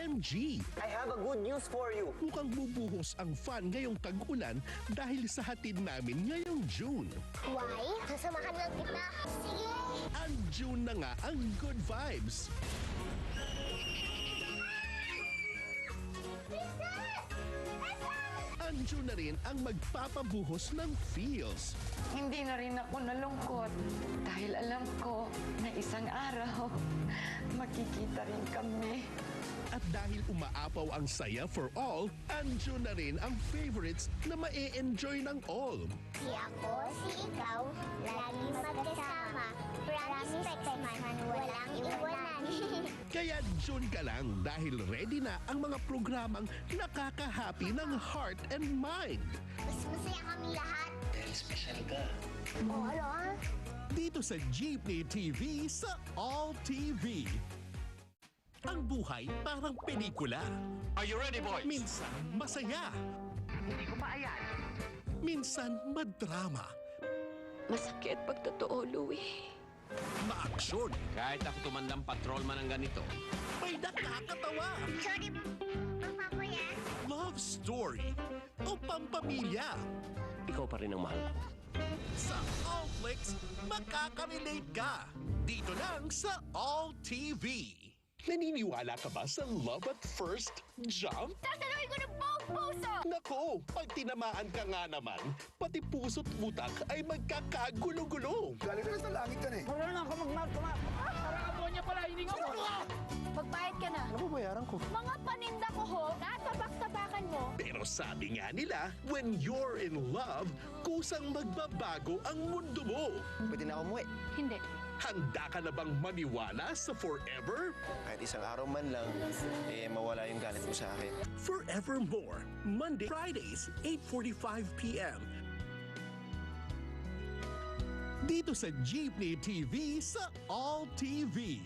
OMG! I have a good news for you. Mukhang bubuhos ang fun ngayong tag-ulan dahil sa hatid namin ngayong June. Why? Sasamahan lang kita. Sige! Ang June na nga ang good vibes. Ang June na rin ang magpapabuhos ng feels. Hindi na rin ako nalungkot dahil alam ko na isang araw makikita rin kami. At dahil umaapaw ang saya for all, andyan na rin ang favorites na ma-e-enjoy ng all. Si ako, si ikaw, lagi magkasama. Promise man, walang iwanan. Kaya June ka lang dahil ready na ang mga programang nakaka-happy ng heart and mind. Mas masaya kami lahat. Dahil special ka. O ano ah? Dito sa Jeepney TV sa All TV. Ang buhay parang pelikula. Are you ready, boys? Minsan masaya. Hindi ko maayan. Minsan madrama. Masakit pag totoo, Louie. Maaksyon. Kahit ako tumandang patrolman ng ganito, May nakakatawa. Sorry, mama ko yan. Love story. O pampamilya. ikaw pa rin ang mahal ko. Sa Allflix, makaka-relate ka. Dito lang sa All TV. Naniniwala ka ba sa love at first jump? Sasaluhin ko ng buong puso! Nako, pag tinamaan ka nga naman, pati puso't utak ay magkakagulo-gulo. Galing ka na sa langit yan eh. Magbayad ka na. Ano ba bayaran ko? Mga paninda ko ho, nasa baksabakan mo. Pero sabi nga nila, when you're in love, kusang magbabago ang mundo mo. Pwede na ako umuwi. Hindi. Handa ka na bang maniwala sa forever? Kahit isang araw man lang, mawala yung galit mo sa akin. Forevermore, Monday, Fridays, 8:45 p.m. Dito sa Jeepney TV sa All TV.